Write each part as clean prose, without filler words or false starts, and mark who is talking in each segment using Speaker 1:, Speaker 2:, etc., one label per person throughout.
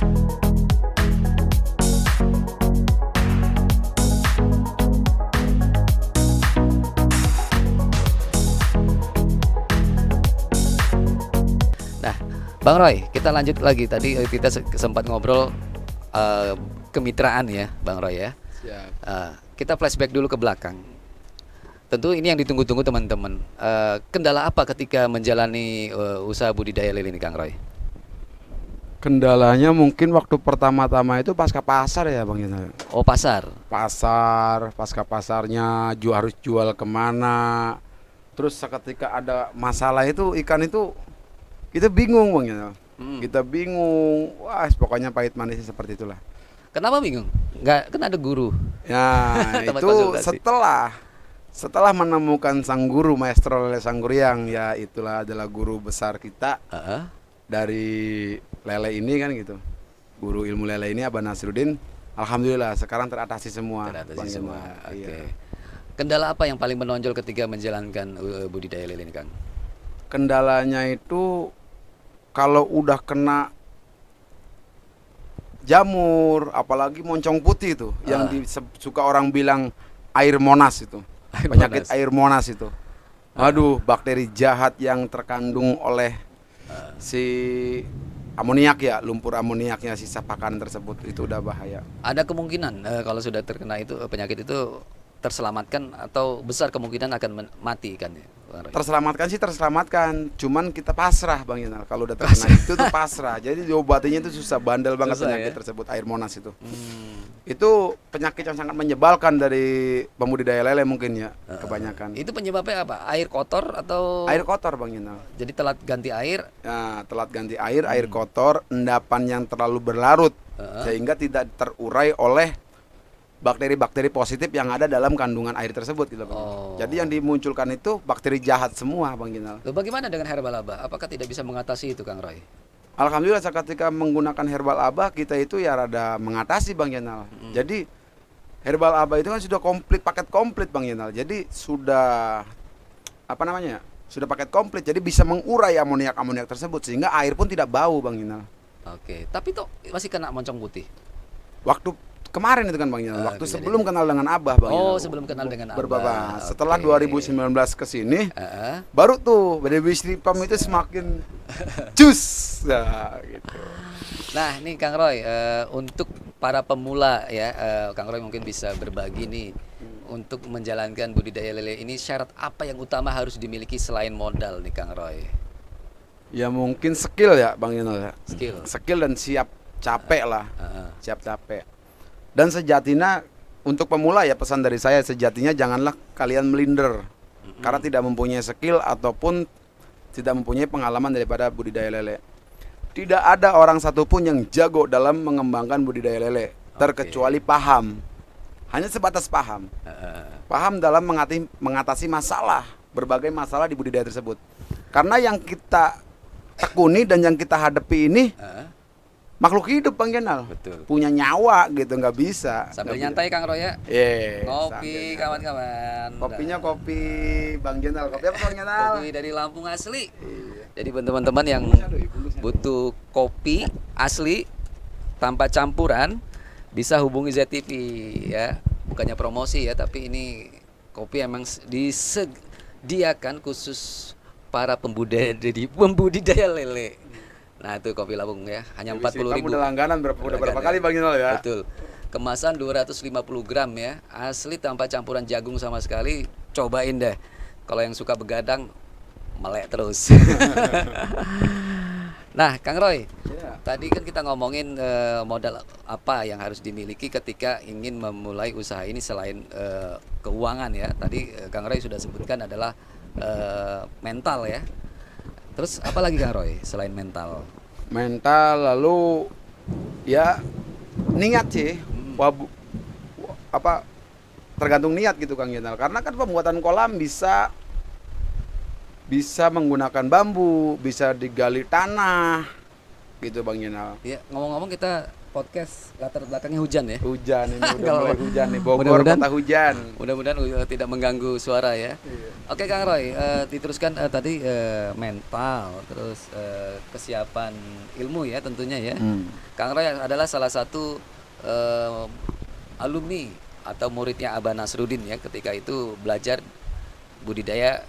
Speaker 1: Nah, Bang Roy, kita lanjut lagi. Tadi kita sempat ngobrol kemitraan ya, Bang Roy ya.
Speaker 2: Siap.
Speaker 1: Kita flashback dulu ke belakang. Tentu ini yang ditunggu-tunggu teman-teman. Kendala apa ketika menjalani usaha budidaya lele ini, Kang Roy?
Speaker 2: Kendalanya mungkin waktu pertama-tama itu pasca pasar ya Bang Yunal.
Speaker 1: Oh, pasar.
Speaker 2: Pasca pasarnya harus jual kemana. Terus seketika ada masalah itu ikan itu kita bingung Bang Yunal. Kita bingung. Wah, pokoknya pahit manisnya seperti itulah.
Speaker 1: Kenapa bingung? Nggak, kan ada guru.
Speaker 2: Ya,
Speaker 1: Tempat
Speaker 2: itu
Speaker 1: konsultasi.
Speaker 2: setelah menemukan sang guru Maestro Lele Sangguriang, ya itulah adalah guru besar kita dari lele ini kan gitu. Guru ilmu lele ini Abah Nasruddin. Alhamdulillah sekarang teratasi semua.
Speaker 1: Teratasi semua. Oke.
Speaker 2: Iya.
Speaker 1: Kendala apa yang paling menonjol ketika menjalankan budidaya lele ini, Kang?
Speaker 2: Kendalanya itu kalau udah kena jamur, apalagi moncong putih itu, yang suka orang bilang air monas itu, penyakit air monas itu. Aduh, bakteri jahat yang terkandung oleh si amoniak ya, lumpur amoniaknya sisa pakan tersebut itu udah bahaya.
Speaker 1: Ada kemungkinan kalau sudah terkena itu penyakit itu terselamatkan atau besar kemungkinan akan mati kan ya, Bang Roy?
Speaker 2: Terselamatkan sih terselamatkan, cuman kita pasrah Bang Yunal. Kalau udah terkena itu tuh pasrah. Jadi diobatinya itu susah, bandel banget
Speaker 1: Susah,
Speaker 2: penyakit
Speaker 1: ya?
Speaker 2: tersebut, air monas itu. Itu penyakit yang sangat menyebalkan dari pembudidaya lele mungkin ya, kebanyakan.
Speaker 1: Itu penyebabnya apa? Air kotor atau
Speaker 2: Air kotor Bang Yunal.
Speaker 1: jadi telat ganti air?
Speaker 2: Ya, telat ganti air kotor, endapan yang terlalu berlarut sehingga tidak terurai oleh bakteri-bakteri positif yang ada dalam kandungan air tersebut gitu, Bang.
Speaker 1: Oh.
Speaker 2: Jadi yang dimunculkan itu bakteri jahat semua Bang Ginal.
Speaker 1: Loh, bagaimana dengan herbal aba? Apakah tidak bisa mengatasi itu, Kang Roy?
Speaker 2: Alhamdulillah ketika menggunakan herbal aba kita itu ya rada mengatasi Bang Ginal. Jadi herbal aba itu kan sudah komplit, paket komplit Bang Ginal. Jadi sudah apa namanya? Sudah paket komplit. Jadi bisa mengurai amoniak-amoniak tersebut sehingga air pun tidak bau Bang Ginal.
Speaker 1: Oke, tapi tuh masih kena moncong putih.
Speaker 2: Waktu kemarin itu kan Bang Ginal, waktu
Speaker 1: kejadian.
Speaker 2: sebelum kenal dengan Abah Bang Ginal.
Speaker 1: Oh, sebelum kenal dengan Abah.
Speaker 2: Berbaba. Setelah
Speaker 1: Oke.
Speaker 2: 2019 ke sini, baru tuh Baby Stripam itu semakin jus. Nah, gitu.
Speaker 1: Nah, nih Kang Roy, untuk para pemula ya, Kang Roy mungkin bisa berbagi nih untuk menjalankan budidaya lele ini syarat apa yang utama harus dimiliki selain modal nih Kang Roy?
Speaker 2: Ya mungkin skill ya Bang Ginal ya.
Speaker 1: Skill.
Speaker 2: Dan siap capek lah. Siap capek. Dan sejatinya untuk pemula ya pesan dari saya sejatinya janganlah kalian melinder karena tidak mempunyai skill ataupun tidak mempunyai pengalaman daripada budidaya lele. Tidak ada orang satupun yang jago dalam mengembangkan budidaya lele terkecuali paham. Hanya sebatas paham. Paham dalam mengatasi masalah, berbagai masalah di budidaya tersebut. Karena yang kita tekuni dan yang kita hadapi ini makhluk hidup Bang Genal.
Speaker 1: Betul.
Speaker 2: Punya nyawa gitu, nggak bisa.
Speaker 1: Sambil nyantai Kang Roy ya.
Speaker 2: Iya.
Speaker 1: Ngopi kawan-kawan.
Speaker 2: Kopinya kopi Bang Genal. Kopi apa Bang Genal?
Speaker 1: Kopi dari Lampung asli.
Speaker 2: Iya.
Speaker 1: Jadi buat teman-teman yang butuh kopi asli tanpa campuran bisa hubungi ZTV ya. Bukannya promosi ya, tapi ini kopi emang disediakan khusus para pembudidaya lele. Nah itu kopi Lampung ya, hanya 40.000.
Speaker 2: Udah langganan berapa kali Bang Genal ya?
Speaker 1: Betul. Kemasan 250 gram ya, asli tanpa campuran jagung sama sekali. Cobain deh. Kalau yang suka begadang, melek terus. Nah, Kang Roy, tadi kan kita ngomongin modal apa yang harus dimiliki ketika ingin memulai usaha ini selain keuangan ya. Tadi Kang Roy sudah sebutkan adalah mental ya. Terus apa lagi Kang Roy selain mental?
Speaker 2: Mental lalu ya niat sih. Tergantung niat gitu Kang Genal. Karena kan pembuatan kolam bisa menggunakan bambu, bisa digali tanah, gitu Bang Yenal.
Speaker 1: Ya, ngomong-ngomong kita podcast latar belakangnya hujan ya.
Speaker 2: Hujan ini udah
Speaker 1: Kalau-
Speaker 2: mulai hujan nih, Bogor
Speaker 1: mudah-mudahan-
Speaker 2: kota hujan.
Speaker 1: Mudah-mudahan tidak mengganggu suara ya. Oke Kang Roy, diteruskan tadi mental, terus kesiapan ilmu ya tentunya ya. Kang Roy adalah salah satu alumni atau muridnya Abah Nasruddin ya, ketika itu belajar budidaya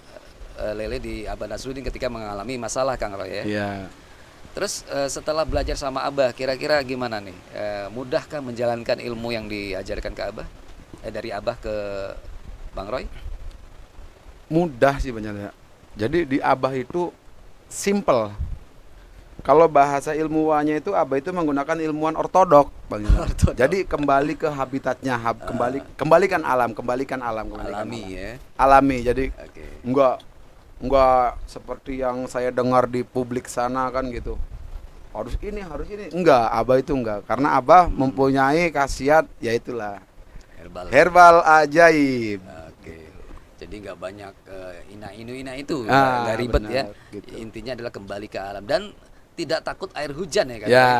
Speaker 1: lele di Abah Nasruddin ketika mengalami masalah Kang Roy ya.
Speaker 2: Iya.
Speaker 1: Terus setelah belajar sama Abah, kira-kira gimana nih? Mudahkah menjalankan ilmu yang diajarkan ke Abah? Dari Abah ke Bang Roy?
Speaker 2: Mudah sih banyak. Jadi di Abah itu simple. Kalau bahasa ilmuwannya itu Abah itu menggunakan ilmuwan ortodok, Bang Yenal.
Speaker 1: Ortodok.
Speaker 2: Jadi kembali ke habitatnya, kembalikan alam.
Speaker 1: Alami ya.
Speaker 2: Alami. Jadi
Speaker 1: Oke.
Speaker 2: enggak seperti yang saya dengar di publik sana kan gitu. Harus ini. Enggak, Abah itu enggak. Karena Abah mempunyai khasiat, yaitulah herbal ajaib.
Speaker 1: Oke. Jadi nggak banyak ina itu,
Speaker 2: Ah,
Speaker 1: nggak ribet ya.
Speaker 2: benar, gitu.
Speaker 1: Intinya adalah kembali ke alam dan tidak takut air hujan ya kan?
Speaker 2: Ya,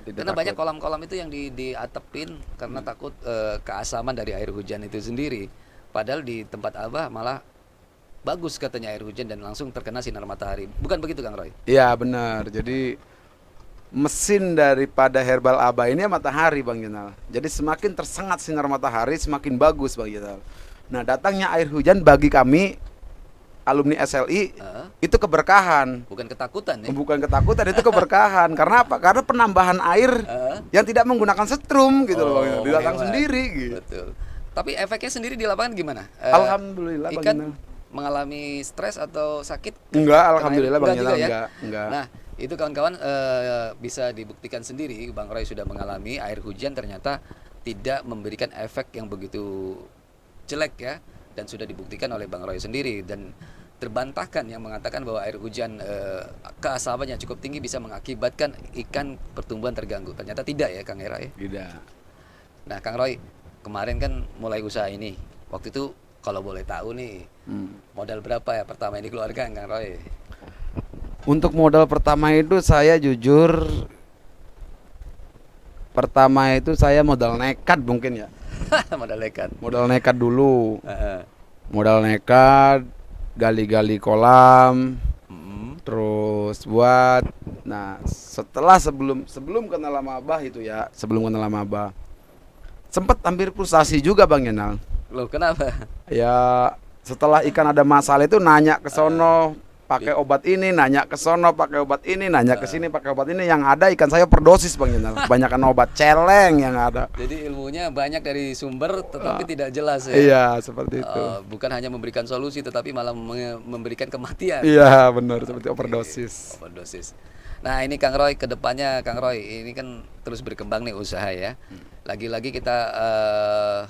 Speaker 2: tidak
Speaker 1: Karena banyak
Speaker 2: takut.
Speaker 1: kolam-kolam itu yang diatepin karena takut keasaman dari air hujan itu sendiri. Padahal di tempat Abah malah bagus katanya air hujan dan langsung terkena sinar matahari. Bukan begitu Kang Roy?
Speaker 2: Iya benar. Jadi mesin daripada herbal Abah ini ya matahari Bang Yenal. Jadi semakin tersengat sinar matahari semakin bagus Bang Yenal. Nah datangnya air hujan bagi kami alumni SLI itu keberkahan.
Speaker 1: Bukan ketakutan ya?
Speaker 2: Bukan ketakutan, itu keberkahan. Karena apa? Karena penambahan air yang tidak menggunakan setrum gitu loh Bang Yenal. Datang
Speaker 1: hebat.
Speaker 2: sendiri gitu.
Speaker 1: Betul. Tapi efeknya sendiri di lapangan gimana?
Speaker 2: Alhamdulillah Bang
Speaker 1: Ikan
Speaker 2: Yenal.
Speaker 1: mengalami stres atau sakit?
Speaker 2: Enggak,
Speaker 1: Kena
Speaker 2: alhamdulillah
Speaker 1: air?
Speaker 2: Bang
Speaker 1: Enggak
Speaker 2: Yenal
Speaker 1: juga ya?
Speaker 2: enggak.
Speaker 1: Nah, itu kawan-kawan bisa dibuktikan sendiri. Bang Roy sudah mengalami air hujan ternyata tidak memberikan efek yang begitu jelek ya, dan sudah dibuktikan oleh Bang Roy sendiri dan terbantahkan yang mengatakan bahwa air hujan keasamannya cukup tinggi bisa mengakibatkan ikan pertumbuhan terganggu. Ternyata tidak ya Kang Era ya.
Speaker 2: Tidak.
Speaker 1: Nah Kang Roy kemarin kan mulai usaha ini. Waktu itu kalau boleh tahu nih modal berapa ya pertama yang dikeluarkan Kang Roy?
Speaker 2: Untuk modal pertama itu saya jujur pertama itu saya modal nekat mungkin ya.
Speaker 1: Modal nekat.
Speaker 2: Modal nekat dulu.
Speaker 1: Heeh.
Speaker 2: Modal nekat, gali-gali kolam,
Speaker 1: Mm.
Speaker 2: terus buat. Nah, setelah sebelum kenal sama Abah itu ya, sebelum kenal sama Abah. Sempat hampir frustasi juga Bang Yenal.
Speaker 1: Loh kenapa?
Speaker 2: Ya, setelah ikan ada masalah itu nanya ke sono pakai obat ini, nanya ke sono pakai obat ini, nanya ke sini pakai obat ini. Yang ada ikan saya overdosis Bang Yenal. Kebanyakan obat celeng yang ada.
Speaker 1: Jadi ilmunya banyak dari sumber tetapi tidak jelas ya.
Speaker 2: Iya, seperti itu.
Speaker 1: Bukan hanya memberikan solusi tetapi malah memberikan kematian.
Speaker 2: Iya, benar seperti overdosis.
Speaker 1: Overdosis. Nah ini Kang Roy, kedepannya Kang Roy ini kan terus berkembang nih usaha ya. Lagi-lagi kita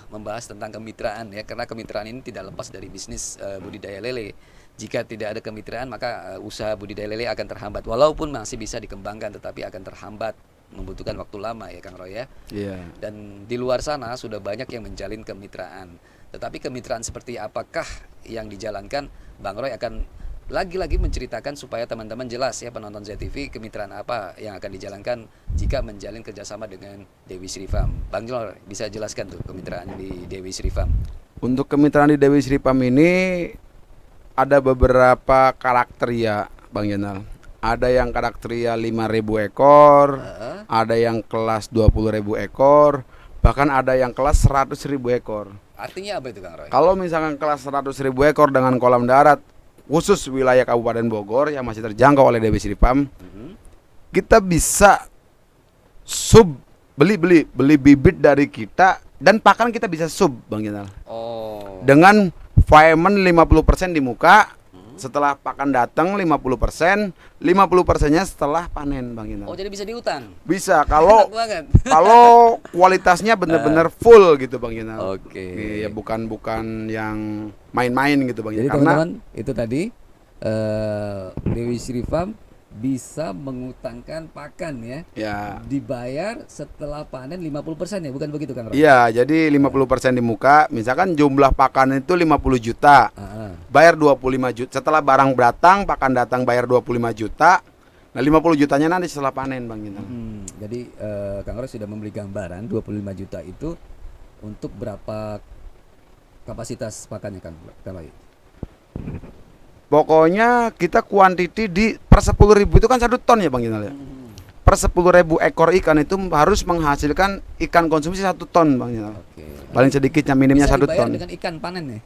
Speaker 1: membahas tentang kemitraan ya, karena kemitraan ini tidak lepas dari bisnis budidaya lele. Jika tidak ada kemitraan maka usaha budidaya lele akan terhambat. Walaupun masih bisa dikembangkan tetapi akan terhambat, membutuhkan waktu lama ya Kang Roy ya.
Speaker 2: Iya.
Speaker 1: Dan di luar sana sudah banyak yang menjalin kemitraan. Tetapi kemitraan seperti apakah yang dijalankan? Bang Roy akan lagi-lagi menceritakan supaya teman-teman jelas ya penonton ZTV, kemitraan apa yang akan dijalankan jika menjalin kerjasama dengan Dewi Sri Farm. Bang Roy bisa jelaskan tuh kemitraan di Dewi Sri Farm.
Speaker 2: Untuk kemitraan di Dewi Sri Farm ini ada beberapa karakteria Bang Yenal. Ada yang karakteria 5.000 ekor, ada yang kelas 20.000 ekor, bahkan ada yang kelas 100.000 ekor.
Speaker 1: Artinya apa itu Kang Roy?
Speaker 2: Kalau misalkan kelas 100.000 ekor dengan kolam darat khusus wilayah Kabupaten Bogor yang masih terjangkau oleh Dewi Sri Farm, kita bisa beli bibit dari kita dan pakan kita bisa Bang Yenal.
Speaker 1: Oh.
Speaker 2: Dengan payment 50% di muka, setelah pakan datang 50%, 50%-nya setelah panen Bang Yenal.
Speaker 1: Oh, jadi bisa diutang.
Speaker 2: Bisa kalau
Speaker 1: Enak banget.
Speaker 2: kalau kualitasnya benar-benar full gitu Bang Yenal.
Speaker 1: Oke.
Speaker 2: Iya, bukan yang main-main gitu Bang
Speaker 1: Jadi
Speaker 2: Yenal. Karena
Speaker 1: teman-teman itu tadi Dewi Sri Farm bisa mengutangkan pakan ya.
Speaker 2: ya.
Speaker 1: Dibayar setelah panen 50% ya, bukan begitu Kang Roy?
Speaker 2: Iya, jadi 50% di muka. Misalkan jumlah pakan itu 50 juta.
Speaker 1: Ah,
Speaker 2: Bayar 25 juta. Setelah barang datang, pakan datang bayar 25 juta. Nah 50 jutanya nanti setelah panen Bang Jinal.
Speaker 1: Jadi Kang Roy sudah memberi gambaran 25 juta itu untuk berapa kapasitas pakannya Kang Roy?
Speaker 2: Pokoknya kita kuantiti di per 10.000 itu kan 1 ton ya Bang Jinal ya. Per 10.000 ekor ikan itu harus menghasilkan ikan konsumsi 1 ton Bang Jinal.
Speaker 1: Oke.
Speaker 2: Paling sedikitnya minimnya
Speaker 1: Bisa
Speaker 2: 1
Speaker 1: dibayar
Speaker 2: ton.
Speaker 1: dengan ikan panen nih.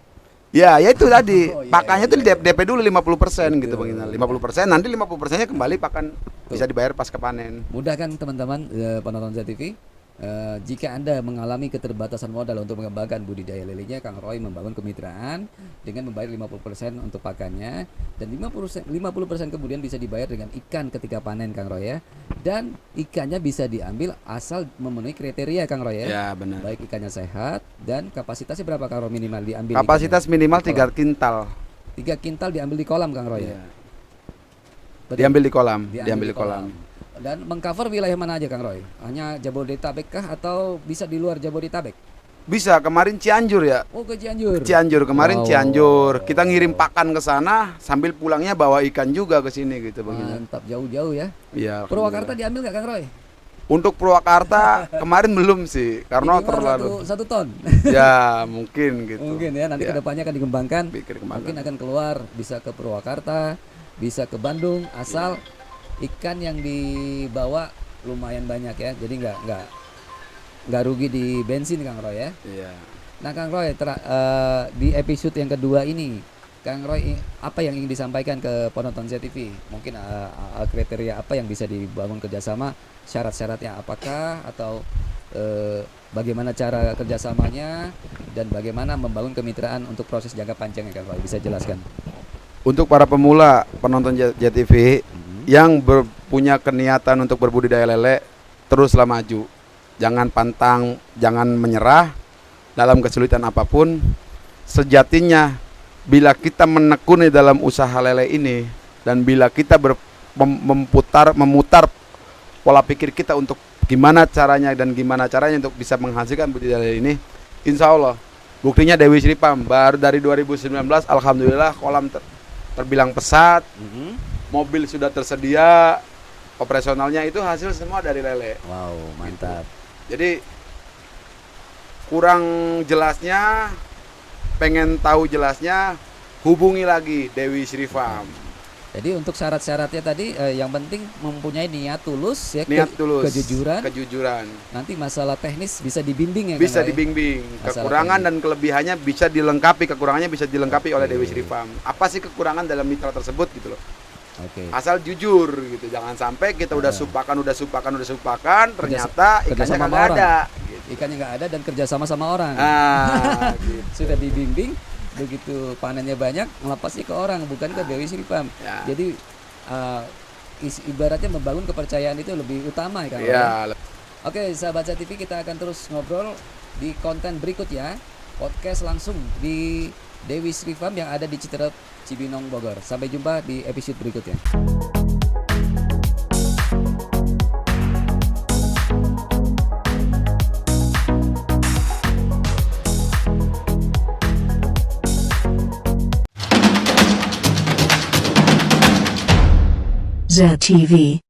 Speaker 2: Ya itu tadi.
Speaker 1: Oh, iya,
Speaker 2: Pakannya
Speaker 1: iya,
Speaker 2: tuh
Speaker 1: iya.
Speaker 2: DP dulu 50% gitu Bang
Speaker 1: Betul.
Speaker 2: Jinal. 50%, nanti 50%-nya kembali pakan bisa dibayar pasca panen.
Speaker 1: Mudah kan teman-teman penonton ZTV? Jika Anda mengalami keterbatasan modal untuk mengembangkan budidaya lelenya, Kang Roy membangun kemitraan dengan membayar 50% untuk pakannya, dan 50% kemudian bisa dibayar dengan ikan ketika panen Kang Roy ya. Dan ikannya bisa diambil asal memenuhi kriteria Kang Roy ya.
Speaker 2: Ya benar.
Speaker 1: Baik ikannya sehat dan kapasitasnya berapa Kang Roy minimal diambil?
Speaker 2: Kapasitas
Speaker 1: ikannya?
Speaker 2: minimal
Speaker 1: Di kolam.
Speaker 2: 3 kintal.
Speaker 1: 3 kintal diambil di kolam Kang Roy ya.
Speaker 2: Iya.
Speaker 1: Betul?
Speaker 2: Diambil di kolam,
Speaker 1: Diambil
Speaker 2: diambil di kolam.
Speaker 1: Dan mengcover wilayah mana aja Kang Roy? Hanya Jabodetabek kah atau bisa di luar Jabodetabek?
Speaker 2: Bisa, kemarin Cianjur ya.
Speaker 1: Oh ke Cianjur.
Speaker 2: Cianjur kemarin
Speaker 1: Wow.
Speaker 2: Cianjur. Kita ngirim pakan ke sana sambil pulangnya bawa ikan juga ke sini gitu Bang Jinal.
Speaker 1: Mantap jauh-jauh ya.
Speaker 2: Iya.
Speaker 1: Purwakarta
Speaker 2: alhamdulillah.
Speaker 1: diambil nggak Kang Roy?
Speaker 2: Untuk Purwakarta kemarin belum sih karena
Speaker 1: Minimal
Speaker 2: terlalu.
Speaker 1: satu ton.
Speaker 2: Ya mungkin gitu.
Speaker 1: Mungkin ya nanti
Speaker 2: Ya.
Speaker 1: kedepannya akan dikembangkan.
Speaker 2: Dikembangkan.
Speaker 1: Mungkin akan keluar bisa ke Purwakarta, bisa ke Bandung, asal ikan yang dibawa lumayan banyak ya. Jadi nggak rugi di bensin Kang Roy ya.
Speaker 2: Iya.
Speaker 1: Nah Kang Roy di episode yang kedua ini Kang Roy apa yang ingin disampaikan ke penonton ZTV? Mungkin kriteria apa yang bisa dibangun kerjasama, syarat-syaratnya apakah, atau bagaimana cara kerjasamanya, dan bagaimana membangun kemitraan untuk proses jangka panjang ya Kang Roy, bisa jelaskan?
Speaker 2: Untuk para pemula penonton JTV yang punya keniatan untuk berbudidaya lele, teruslah maju. Jangan pantang, jangan menyerah dalam kesulitan apapun. Sejatinya bila kita menekuni dalam usaha lele ini, dan bila kita memutar pola pikir kita untuk gimana caranya untuk bisa menghasilkan budidaya lele ini, insya Allah buktinya Dewi Sri Farm baru dari 2019 alhamdulillah kolam terbilang pesat, mobil sudah tersedia, operasionalnya itu hasil semua dari lele.
Speaker 1: Wow, mantap.
Speaker 2: Jadi kurang jelasnya, pengen tahu jelasnya, hubungi lagi Dewi Sri Farm.
Speaker 1: Jadi untuk syarat-syaratnya tadi yang penting mempunyai niat tulus ya,
Speaker 2: Niat tulus,
Speaker 1: kejujuran. Nanti masalah teknis bisa dibimbing ya
Speaker 2: bisa
Speaker 1: Kang Roy?
Speaker 2: dibimbing.
Speaker 1: Masalah
Speaker 2: Kekurangan
Speaker 1: teknis.
Speaker 2: dan kelebihannya bisa dilengkapi, kekurangannya bisa dilengkapi oleh
Speaker 1: Oke.
Speaker 2: Dewi Sri Farm. Apa sih kekurangan dalam mitra tersebut gitu loh.
Speaker 1: Oke.
Speaker 2: Asal jujur gitu, jangan sampai kita udah supakan, ternyata ikannya
Speaker 1: kerjasama sama
Speaker 2: kagak
Speaker 1: orang.
Speaker 2: ada. Gitu.
Speaker 1: Ikannya nggak ada dan kerjasama sama orang.
Speaker 2: Gitu.
Speaker 1: Sudah dibimbing, begitu panennya banyak melepasnya ke orang, bukan ke Dewi Sri Farm.
Speaker 2: Ya.
Speaker 1: Jadi ibaratnya membangun kepercayaan itu lebih utama ya Kang Roy?
Speaker 2: Ya,
Speaker 1: Oke, sahabat ZTV, kita akan terus ngobrol di konten berikutnya. Podcast langsung di Dewi Sri Farm yang ada di Citerep, Cibinong, Bogor. Sampai jumpa di episode berikutnya.
Speaker 3: ZTV.